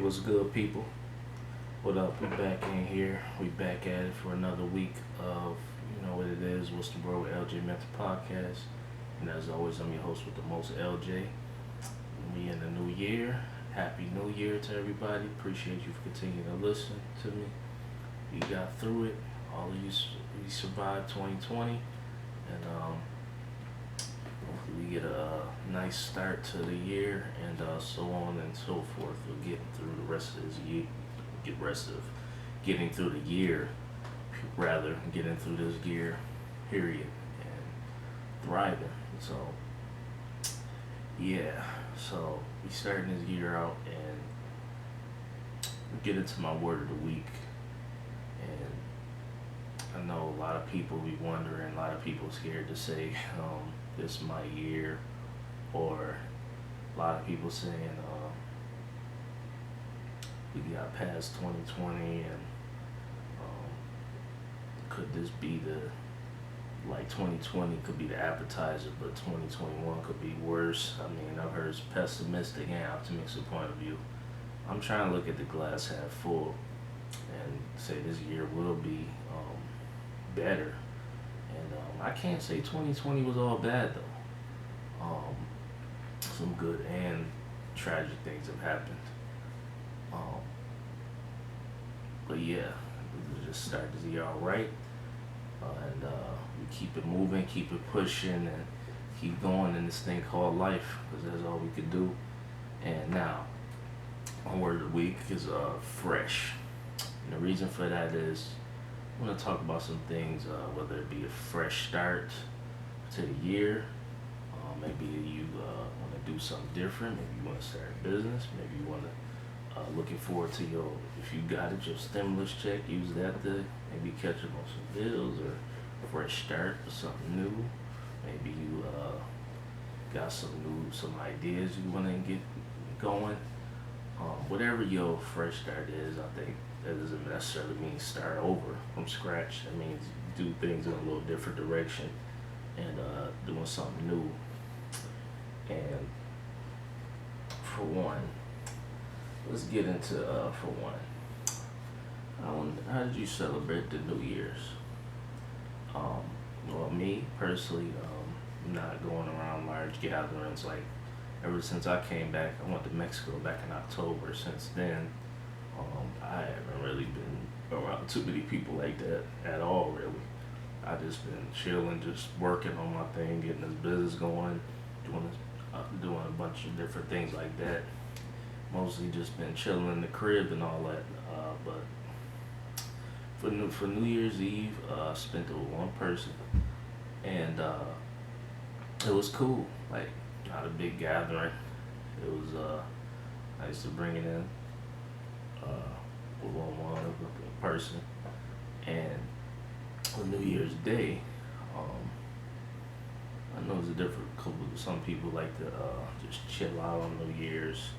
what's good, people? What up? We back in here. We back at it for another week of what it is. What's the word with LJ Mental Podcast? And as always, I'm your host with the most, LJ. We in the new year. Happy New Year to everybody. Appreciate you for continuing to listen to me. We got through it. All of you, we survived 2020, and hopefully we get a nice start to the year, and so on and so forth. We're getting through the rest of this year. Getting through the year, rather getting through this year, period, and thriving. So yeah, so we starting this year out, and we get into my word of the week. And I know a lot of people be wondering, a lot of people scared to say, this is my year, or a lot of people saying, we got past 2020, and could this be the, like 2020 could be the appetizer, but 2021 could be worse. I mean, I've heard pessimistic and optimistic point of view. I'm trying to look at the glass half full and say this year will be better. And I can't say 2020 was all bad though. Some good and tragic things have happened. But yeah, we just start this year all right, and we keep it moving, keep it pushing, and keep going in this thing called life, because that's all we can do. And now, my word of the week is fresh. And the reason for that is I want to talk about some things, whether it be a fresh start to the year, maybe you want to do something different, maybe you want to start a business, maybe you want to looking forward to your, if you got it, your stimulus check, use that to maybe catch up on some bills, or a fresh start or something new. Maybe you got some ideas you want to get going. Whatever your fresh start is, I think that doesn't necessarily mean start over from scratch. That means do things in a little different direction, and doing something new. And for one, let's get into, for one, how did you celebrate the New Year's? Well, me personally, not going around large gatherings. Like, ever since I came back, I went to Mexico back in October. Since then, I haven't really been around too many people like that at all, really. I just been chilling, just working on my thing, getting this business going, doing a bunch of different things like that. Mostly just been chilling in the crib and all that. But for New Year's Eve, I spent it with one person, and it was cool. Like, not a big gathering. It was nice to bring it in with one person. And on New Year's Day, I know it's a different couple. Some people like to just chill out on New Year's,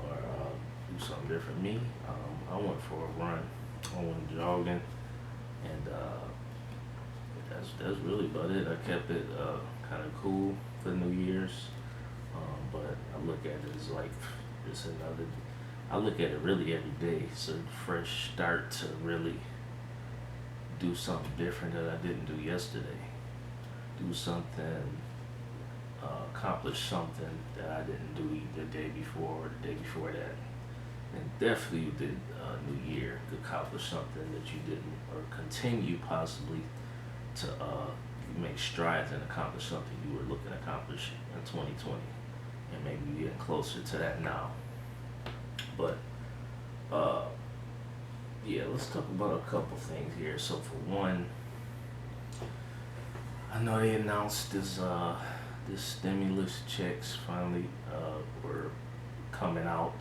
or do something different. Me, I went for a run. I went jogging, and that's really about it. I kept it kind of cool for New Year's, but I look at it as like just another. I look at it really every day. It's a fresh start to really do something different that I didn't do yesterday. Do something, accomplish something that I didn't do the day before or the day before that. And definitely you did New Year to accomplish something that you didn't, or continue possibly to make strides and accomplish something you were looking to accomplish in 2020. And maybe you're getting closer to that now. But yeah, let's talk about a couple things here. So for one, I know they announced this stimulus checks finally were coming out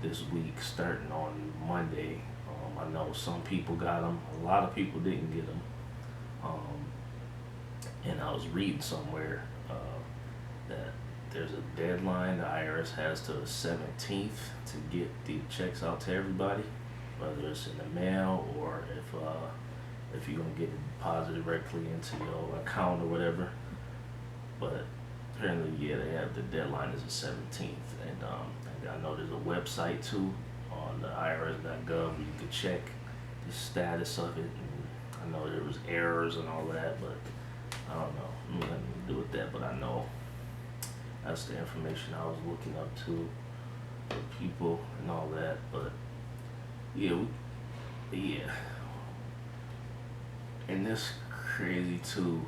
this week, starting on Monday. I know some people got them, a lot of people didn't get them. And I was reading somewhere that there's a deadline the IRS has to the 17th to get the checks out to everybody, whether it's in the mail or if you're gonna get it deposited directly into your account or whatever. But apparently, yeah, they have the deadline is the 17th, and I know there's a website too on the IRS.gov where you can check the status of it. And I know there was errors and all that, but I don't know. Nothing to do with that, but I know that's the information I was looking up to for people and all that. But yeah, yeah, and this crazy too.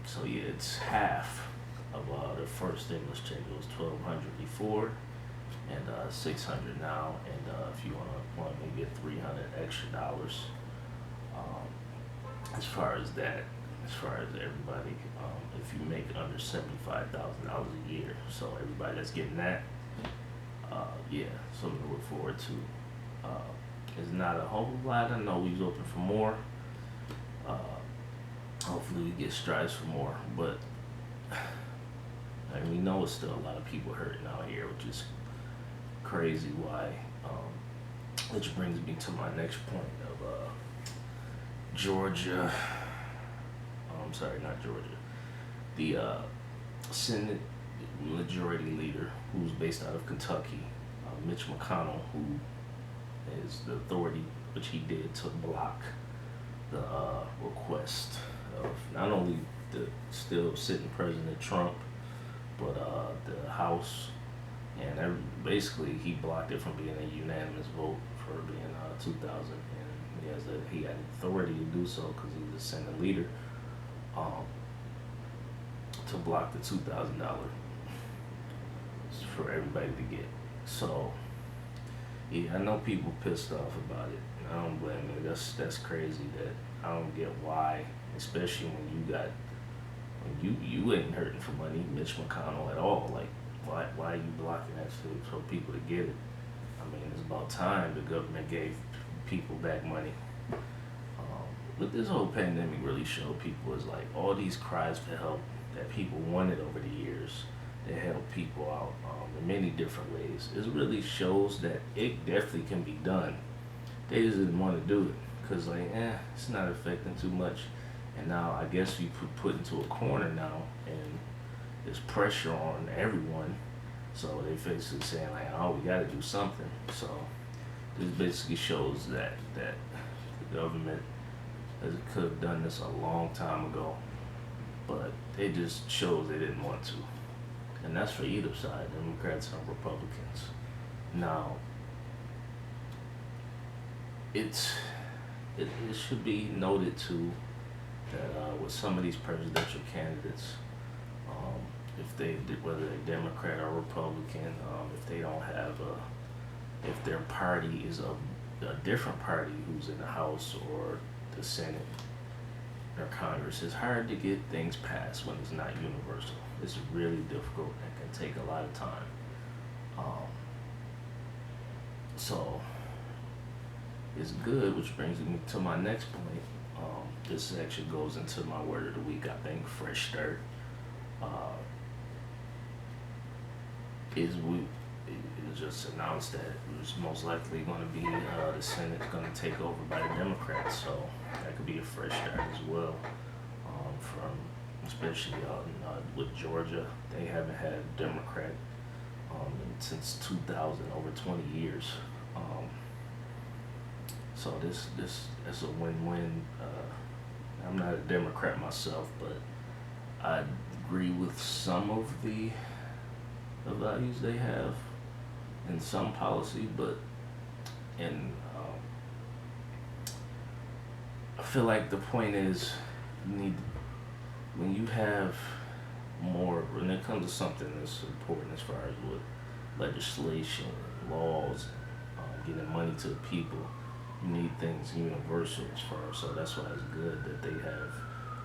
So yeah, it's half of the first stimulus check. It was 1,200 before, and 600 now. And if you want to get 300 extra dollars, as far as that, as far as everybody, if you make under $75,000 a year, so everybody that's getting that, yeah, something to look forward to. It's not a whole lot. I know we was open for more. Hopefully we get strides for more, but and we know it's still a lot of people hurting out here, which is crazy. Why? Which brings me to my next point of Georgia. I'm sorry, not Georgia. The Senate Majority Leader, who's based out of Kentucky, Mitch McConnell, who is the authority which he did to block the request of not only the still sitting President Trump, but the House, and basically he blocked it from being a unanimous vote for being 2,000, and he had authority to do so because he's the Senate leader, to block the $2,000 for everybody to get. So yeah, I know people pissed off about it. I don't blame them. That's crazy. That I don't get why, especially when you ain't hurting for money, Mitch McConnell, at all. Like, why are you blocking that for people to get it? I mean, it's about time the government gave people back money. What this whole pandemic really showed people is like all these cries for help that people wanted over the years that help people out in many different ways. It really shows that it definitely can be done. They just didn't want to do it because it's not affecting too much. And now I guess we put into a corner now, and there's pressure on everyone. So they basically saying oh, we got to do something. So this basically shows that the government could have done this a long time ago, but it just shows they didn't want to. And that's for either side, Democrats and Republicans. Now, it should be noted too that with some of these presidential candidates, whether they're Democrat or Republican, if they don't have if their party is a different party who's in the House or the Senate or Congress, it's hard to get things passed when it's not universal. It's really difficult and can take a lot of time. So it's good, which brings me to my next point. This actually goes into my word of the week, I think, fresh start. It just announced that it was most likely going to be the Senate's going to take over by the Democrats, so that could be a fresh start as well. From especially with Georgia, they haven't had a Democrat since 2000, over 20 years. So this is a win-win. I'm not a Democrat myself, but I agree with some of the values they have in some policy, but I feel like the point is when you have more, when it comes to something that's important as far as with legislation, laws, getting money to the people, you need things universal as far as, so that's why it's good that they have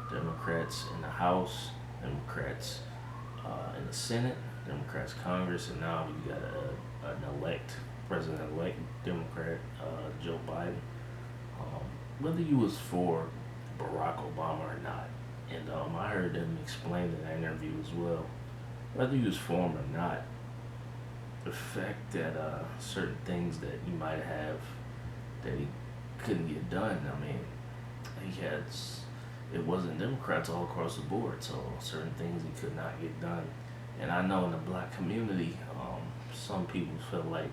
Democrats in the House, Democrats in the Senate, Democrats Congress, and now we got an president-elect Democrat, Joe Biden. Whether you was for Barack Obama or not, and I heard them explain in that interview as well, whether you was for him or not, the fact that certain things that you might have that he couldn't get done, I mean, it wasn't Democrats all across the board, so certain things he could not get done. And I know in the black community, some people feel like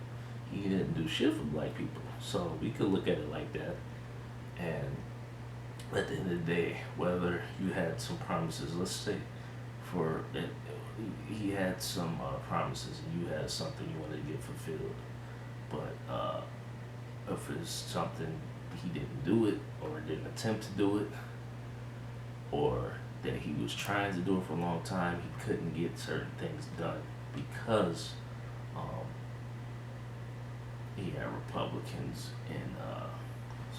he didn't do shit for black people. So we could look at it like that. And at the end of the day, whether you had some promises, let's say for it, he had some promises and you had something you wanted to get fulfilled, but if it's something he didn't do it or didn't attempt to do it, or that he was trying to do it for a long time, he couldn't get certain things done because um, he had Republicans in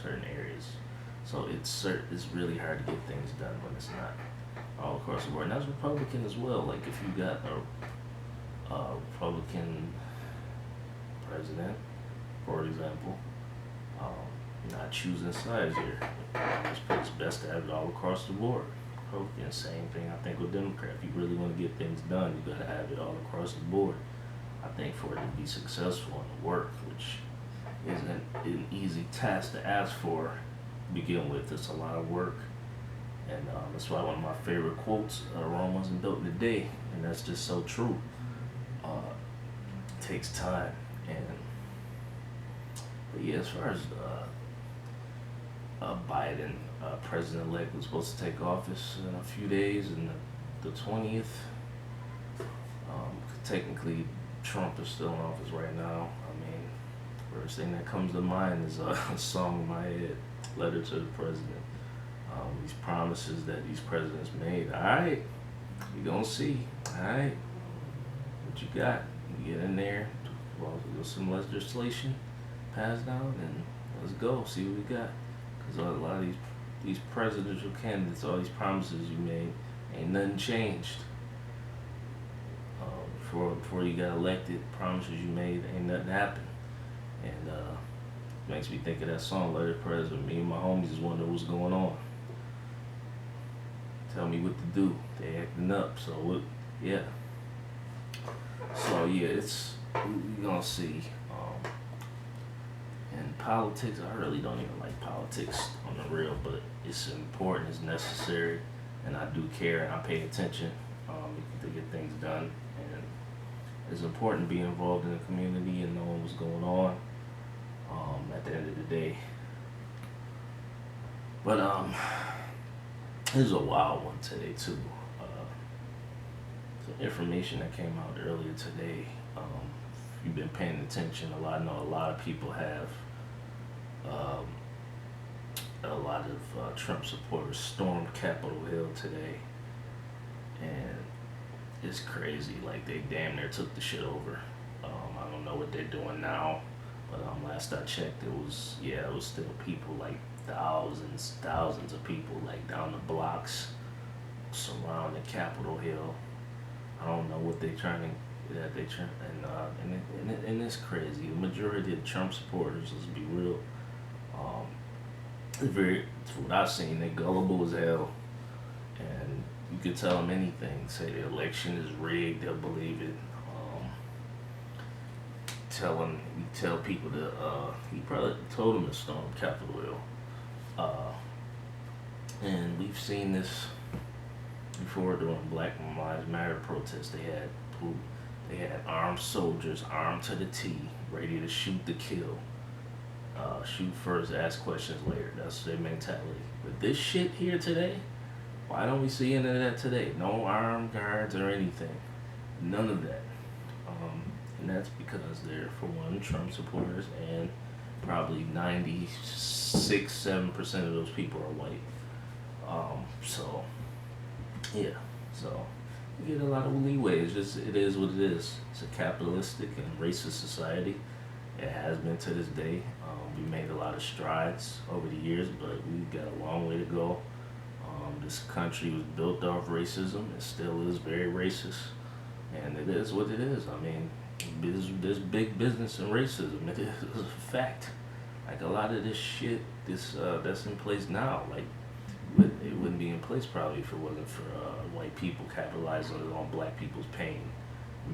certain areas. So it's really hard to get things done when it's not all across the board. And that's Republican as well. Like if you got a Republican president, for example, not choosing sides here. It's best to have it all across the board. Republican, same thing I think with Democrat. If you really want to get things done, you gotta have it all across the board. I think for it to be successful and work, which isn't an easy task to ask for to begin with. It's a lot of work. And that's why one of my favorite quotes, Rome wasn't built in a day. And that's just so true. It takes time. But yeah, as far as Biden, president-elect, was supposed to take office in a few days, and the 20th. Technically, Trump is still in office right now. I mean, first thing that comes to mind is a song in my head, "Letter to the President." These promises that these presidents made. All right, you gonna see. All right, what you got? You get in there. Well, there's some legislation passed out, and let's go see what we got. Because a lot of these presidential candidates, all these promises you made, ain't nothing changed. Before you got elected, promises you made, ain't nothing happened. And makes me think of that song, "Letter to the President." Me and my homies just wonder what's going on. Tell me what to do. They acting up. So what? Yeah. So yeah, we gonna see. And politics, I really don't even like politics on the real, but it's important, it's necessary, and I do care, and I pay attention to get things done. And it's important to be involved in the community and knowing what's going on at the end of the day. But this is a wild one today too. Some information that came out earlier today. If you've been paying attention, I know a lot of people have. A lot of Trump supporters stormed Capitol Hill today, and it's crazy. Like they damn near took the shit over. I don't know what they're doing now, but last I checked, it was still people, like thousands of people, like down the blocks surrounding Capitol Hill. I don't know what they're trying to. And it's crazy. The majority of Trump supporters, let's be real, from what I've seen, they're gullible as hell, and you could tell them anything. Say the election is rigged, they'll believe it. You tell people to. He probably told them to storm Capitol Hill, and we've seen this before during Black Lives Matter protests. They had armed soldiers, armed to the T, ready to shoot to kill. Shoot first, ask questions later. That's their mentality. But this shit here today, why don't we see any of that today? No armed guards or anything. None of that. And that's because they're, for one, Trump supporters, and probably 96-7% of those people are white. So you get a lot of leeway. It is what it is. It's a capitalistic and racist society. It has been to this day. We made a lot of strides over the years, but we've got a long way to go. This country was built off racism. It still is very racist, and it is what it is. I mean, there's big business in racism. It is a fact. Like a lot of this shit, that's in place now, like it wouldn't be in place probably if it wasn't for white people capitalizing on black people's pain,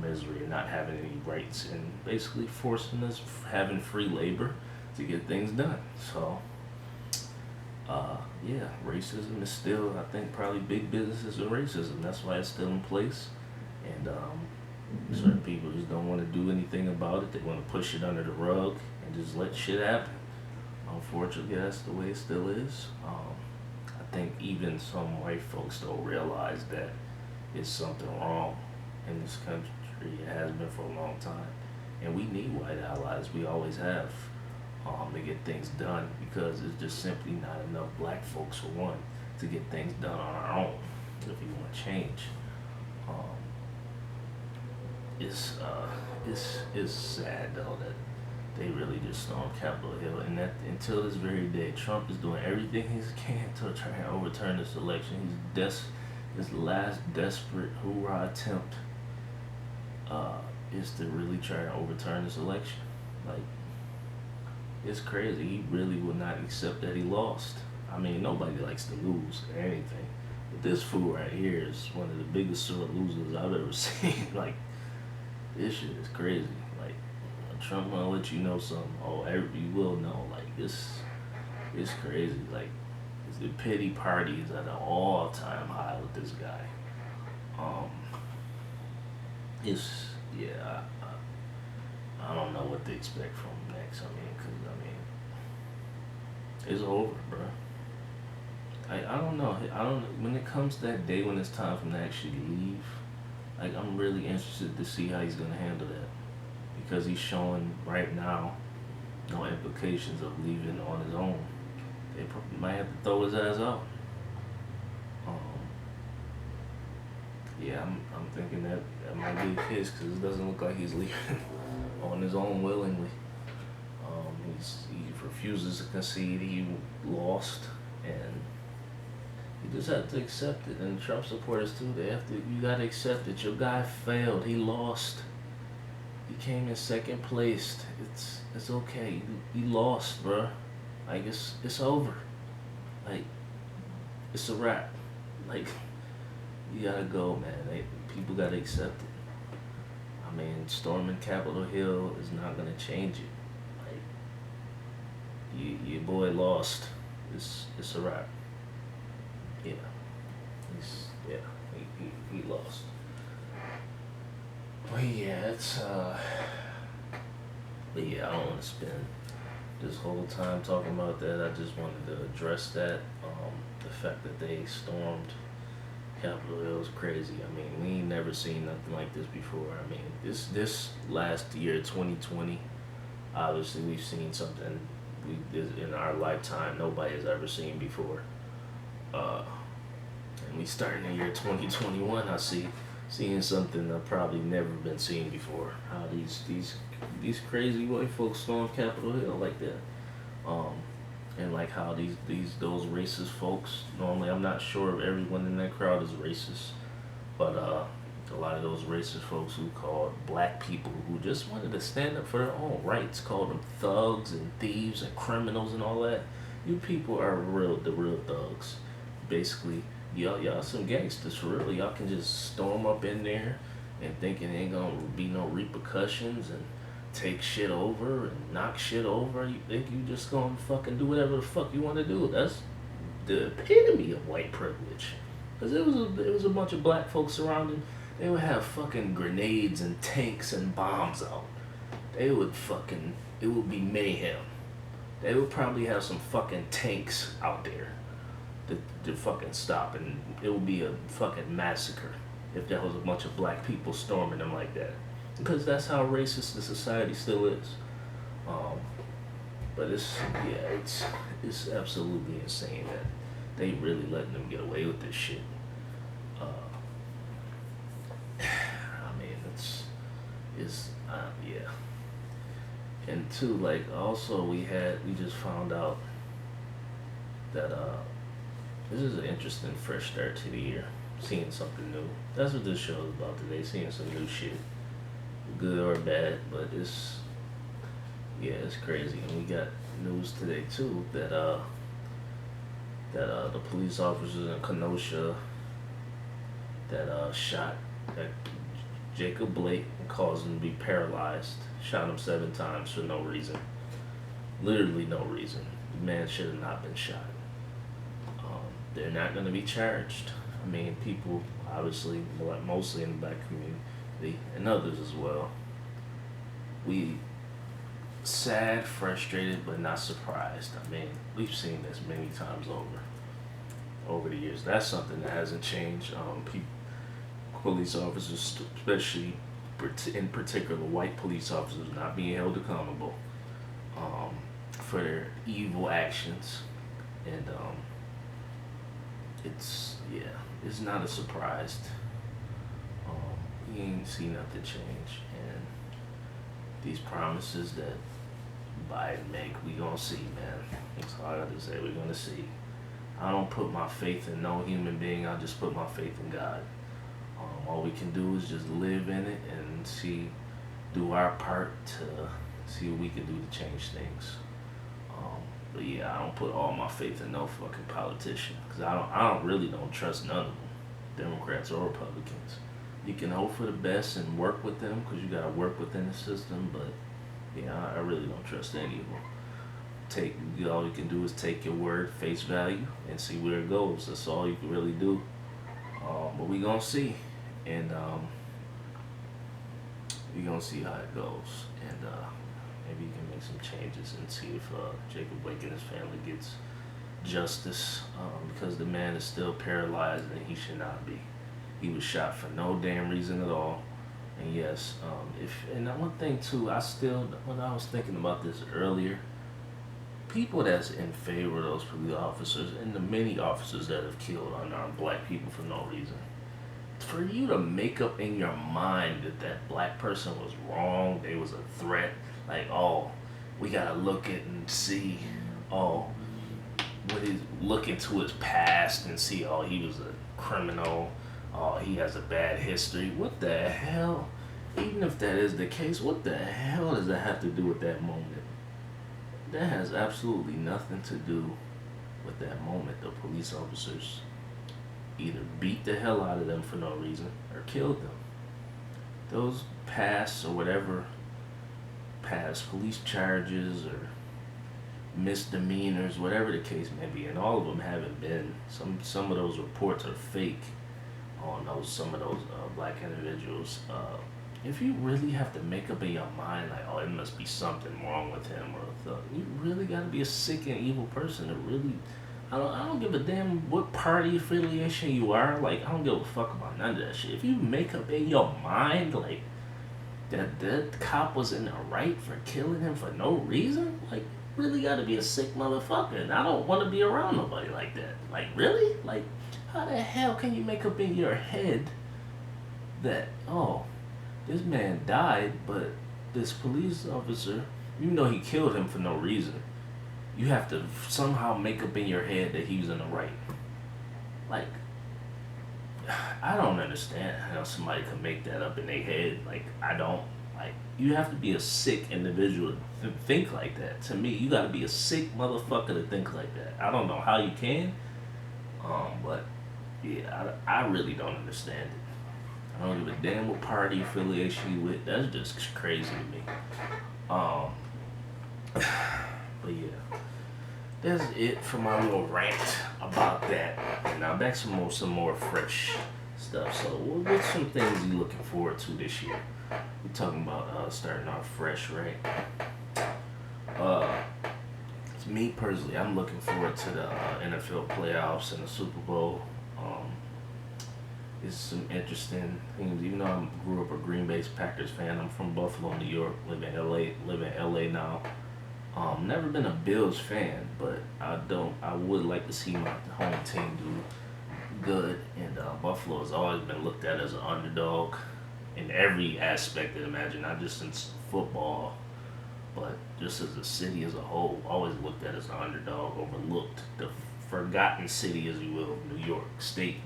misery, and not having any rights, and basically forcing us having free labor to get things done. So, racism is still, I think, probably big business is racism. That's why it's still in place, and certain people just don't want to do anything about it. They want to push it under the rug and just let shit happen. Unfortunately, that's the way it still is. I think even some white folks don't realize that it's something wrong in this country. It has been for a long time, and we need white allies. We always have, to get things done, because there's just simply not enough black folks, for one, to get things done on our own if we want to change. Um, it's sad though that they really just stormed Capitol Hill, and that until this very day, Trump is doing everything he can to try and overturn this election. His last desperate hoorah attempt is to really try and overturn this election. Like, it's crazy. He really would not accept that he lost. I mean, nobody likes to lose or anything, but this fool right here is one of the biggest sore losers I've ever seen. Like, this shit is crazy. Like, Trump gonna let you know something. Oh, you will know. Like, this it's crazy. Like, the pity party is at an all-time high with this guy. Um, it's yeah. I don't know what to expect from him next. I mean, it's over, bro. I don't know. I don't. When it comes to that day when it's time for him to actually leave, like, I'm really interested to see how he's gonna handle that, because he's showing right now no implications of leaving on his own. They might have to throw his ass out. Um, yeah, I'm thinking that might be the case, because it doesn't look like he's leaving on his own willingly. He refuses to concede. He lost, and you just have to accept it. And Trump supporters too, they have to. You gotta accept it. Your guy failed. He lost. He came in second place. It's okay. You lost, bro. Like, it's over. Like, it's a wrap. Like, you gotta go, man. People gotta accept it. I mean, storming Capitol Hill is not gonna change it. Like, your boy lost. It's a wrap. Yeah. Yeah. He lost. But yeah, but yeah, I don't want to spend this whole time talking about that. I just wanted to address that. The fact that they stormed Capitol Hill is crazy. I mean, we ain't never seen nothing like this before. I mean, this last year, 2020, obviously we've seen something in our lifetime nobody has ever seen before. And we starting the year 2021. Seeing something I've probably never been seen before. How these crazy white folks storm Capitol Hill like that. And like how those racist folks, normally I'm not sure if everyone in that crowd is racist, but a lot of those racist folks who called black people who just wanted to stand up for their own rights, called them thugs and thieves and criminals and all that. You people are the real thugs. Basically, y'all some gangsters for real. Y'all can just storm up in there and think it ain't gonna be no repercussions and take shit over and knock shit over. You think you just gonna fucking do whatever the fuck you want to do. That's the epitome of white privilege. Cause it was a bunch of black folks surrounding. They would have fucking grenades and tanks and bombs out. It would be mayhem. They would probably have some fucking tanks out there to fucking stop, and it would be a fucking massacre if there was a bunch of black people storming them like that. Because that's how racist the society still is. But it's absolutely insane that they really letting them get away with this shit. I mean, yeah. And two, like, also we just found out that this is an interesting fresh start to the year. Seeing something new. That's what this show is about today. Seeing some new shit, good or bad. But it's crazy. And we got news today too that the police officers in Kenosha that shot that Jacob Blake and caused him to be paralyzed. Shot him 7 times for no reason. Literally no reason. The man should have not been shot. They're not going to be charged. I mean, people obviously, mostly in the black community and others as well. We sad, frustrated, but not surprised. I mean, we've seen this many times over the years. That's something that hasn't changed. Police officers, especially in particular, white police officers, not being held accountable for their evil actions, and it's not a surprise. We ain't see nothing change, and these promises that Biden make, we gonna see, man. That's all I got to say. We're gonna see. I don't put my faith in no human being. I just put my faith in God. All we can do is just live in it and do our part to see what we can do to change things. But yeah, I don't put all my faith in no fucking politician, because I really don't trust none of them, Democrats or Republicans. You can hope for the best and work with them, because you gotta work within the system. But yeah, I really don't trust any of them. All you can do is take your word face value and see where it goes. That's all you can really do. But we gonna see, and we gonna see how it goes, and maybe you can make some changes and see if Jacob Blake and his family gets justice, because the man is still paralyzed and he should not be. He was shot for no damn reason at all. And yes, one thing too, when I was thinking about this earlier, people that's in favor of those police officers and the many officers that have killed unarmed black people for no reason, for you to make up in your mind that black person was wrong, they was a threat, like, oh, we gotta look at and see, look into his past and see, oh, he was a criminal, oh, he has a bad history. What the hell? Even if that is the case, what the hell does that have to do with that moment? That has absolutely nothing to do with that moment. The police officers either beat the hell out of them for no reason or killed them. Those past police charges or misdemeanors, whatever the case may be, and all of them haven't been. Some of those reports are fake on some of those black individuals. If you really have to make up in your mind, like, oh, it must be something wrong with him, or you really got to be a sick and evil person to really. I don't give a damn what party affiliation you are. Like, I don't give a fuck about none of that shit. If you make up in your mind, like, that cop was in the right for killing him for no reason, like, really got to be a sick motherfucker. And I don't want to be around nobody like that. Like, really? Like, how the hell can you make up in your head that, oh, this man died, but this police officer, even though he killed him for no reason, you have to somehow make up in your head that he was in the right. Like, I don't understand how somebody can make that up in their head. Like, I don't. Like, you have to be a sick individual to think like that. To me, you gotta be a sick motherfucker to think like that. I don't know how you can, but yeah, I really don't understand it. I don't give a damn what party affiliation you with. That's just crazy to me. But yeah, that's it for my little rant about that. And now back to some more fresh stuff. So what's some things you looking forward to this year? We're talking about starting off fresh, right? Me personally, I'm looking forward to the NFL playoffs and the Super Bowl. It's some interesting things. Even though I grew up a Green Bay Packers fan, I'm from Buffalo, New York. Live in LA now. Never been a Bills fan, but I would like to see my home team do good. And Buffalo has always been looked at as an underdog in every aspect of imagine, not just in football, but just as a city as a whole. Always looked at as an underdog, overlooked, the forgotten city, as you will, New York State.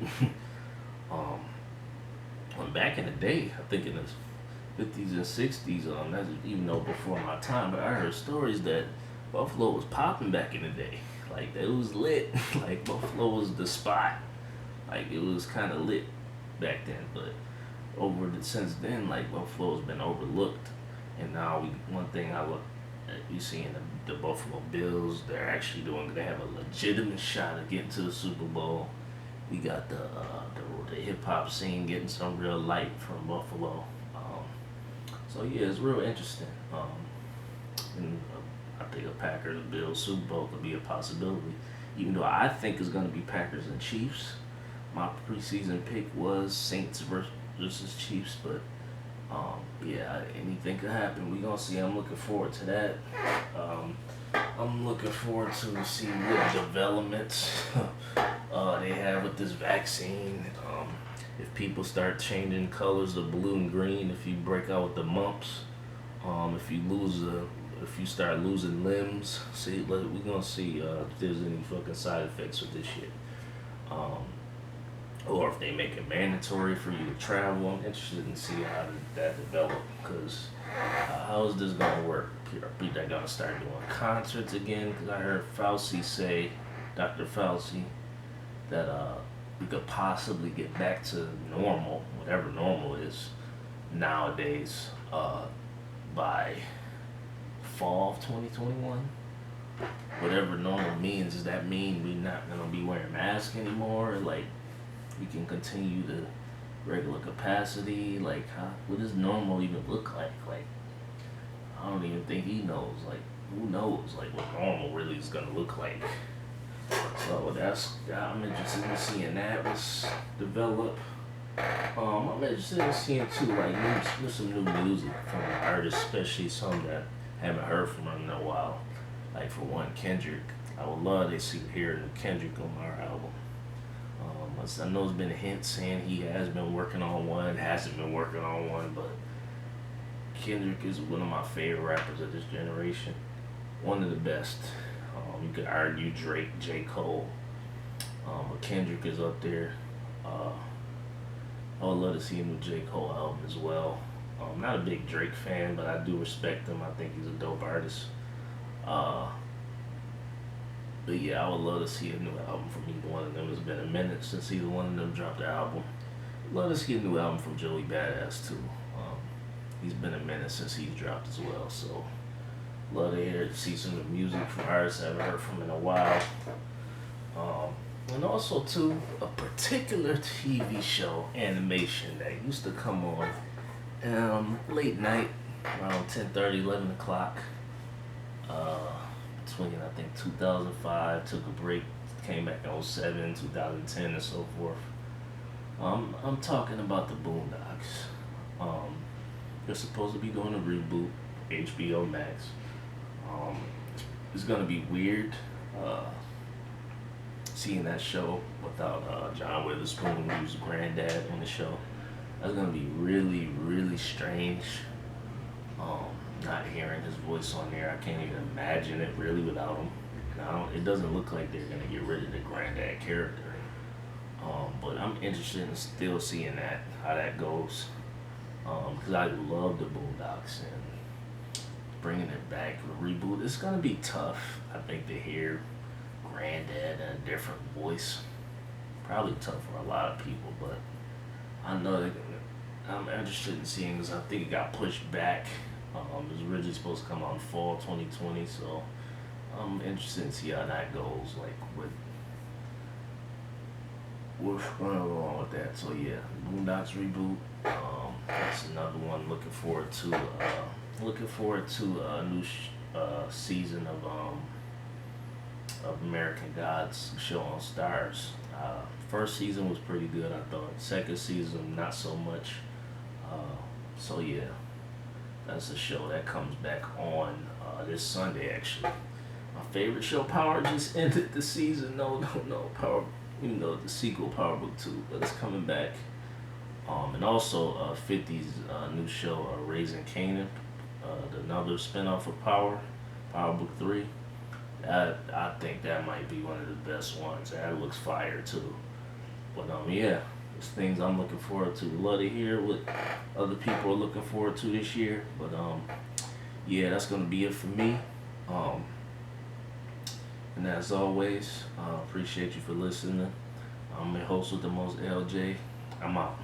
Back in the day, I think in the 50s and 60s, that's even though before my time, but I heard stories that Buffalo was popping back in the day. Like, it was lit. Like, Buffalo was the spot. Like, it was kind of lit back then, but since then, like, Buffalo's been overlooked. And now one thing I look at, you see in the Buffalo Bills, they have a legitimate shot of getting to the Super Bowl. We got the hip hop scene getting some real light from Buffalo. So yeah, it's real interesting. And I think a Packers Bills Super Bowl could be a possibility. Even though I think it's gonna be Packers and Chiefs. My preseason pick was Saints versus Chiefs, but yeah, anything could happen. We gonna see. I'm looking forward to that. Um, I'm looking forward to see what developments they have with this vaccine. If people start changing colors of blue and green, if you break out with the mumps, if you if you start losing limbs, we're gonna see if there's any fucking side effects with this shit. Um, or if they make it mandatory for you to travel. I'm interested in see how that develop, because how is this gonna work? Are they gonna start doing concerts again? Because I heard Fauci say, Dr. Fauci, that we could possibly get back to normal, whatever normal is nowadays, by fall of 2021. Whatever normal means, does that mean we're not gonna be wearing masks anymore? Like, we can continue to regular capacity? Like, what does normal even look like? Like, I don't even think he knows. Like, who knows? Like, what normal really is gonna look like? So I'm interested in seeing that was develop. I'm interested in seeing too, like, some new music from artists, especially some that haven't heard from him in a while. Like, for one, Kendrick. I would love to hear Kendrick on our album. I know it's been hints saying he has been working on one, hasn't been working on one, but Kendrick is one of my favorite rappers of this generation. One of the best. You could argue Drake, J. Cole, but Kendrick is up there. I would love to see a new J. Cole album as well. I'm not a big Drake fan, but I do respect him. I think he's a dope artist. But yeah, I would love to see a new album from either one of them. It's been a minute since either one of them dropped an album. Love to see a new album from Joey Badass too. He's been a minute since he's dropped as well, so love to see some of the music from artists I haven't heard from in a while. And also too, a particular TV show, animation, that used to come on late night, around 10:30, 11 o'clock. Between I think 2005, took a break, came back in 07, 2010, and so forth. I'm talking about the Boondocks. They're supposed to be doing a reboot, HBO Max. It's gonna be weird seeing that show without John Witherspoon, who's granddad on the show. That's gonna be really, really strange. Not hearing his voice on there, I can't even imagine it really without him. It doesn't look like they're gonna get rid of the granddad character. But I'm interested in still seeing how that goes. Because I love the Boondocks, and bringing it back, a reboot, it's gonna be tough. I think to hear granddad in a different voice, probably tough for a lot of people. But I know I'm interested in seeing, because I think it got pushed back. It was originally supposed to come out in fall 2020, so I'm interested in see how that goes. Like, what's going on with that? So yeah, Boondocks reboot. That's another one. Looking forward to a new season of American Gods show on Stars. First season was pretty good, I thought. Second season, not so much. So yeah, that's a show that comes back on this Sunday, actually. My favorite show, Power, just ended the season. No, Power, the sequel, Power Book 2, but it's coming back. And also 50's new show, Raising Kanan, another spinoff of Power Book 3. I think that might be one of the best ones. That looks fire too. But yeah, there's things I'm looking forward to. Love to hear what other people are looking forward to this year. But yeah, that's gonna be it for me. And as always, appreciate you for listening. I'm your host with the most, LJ. I'm out.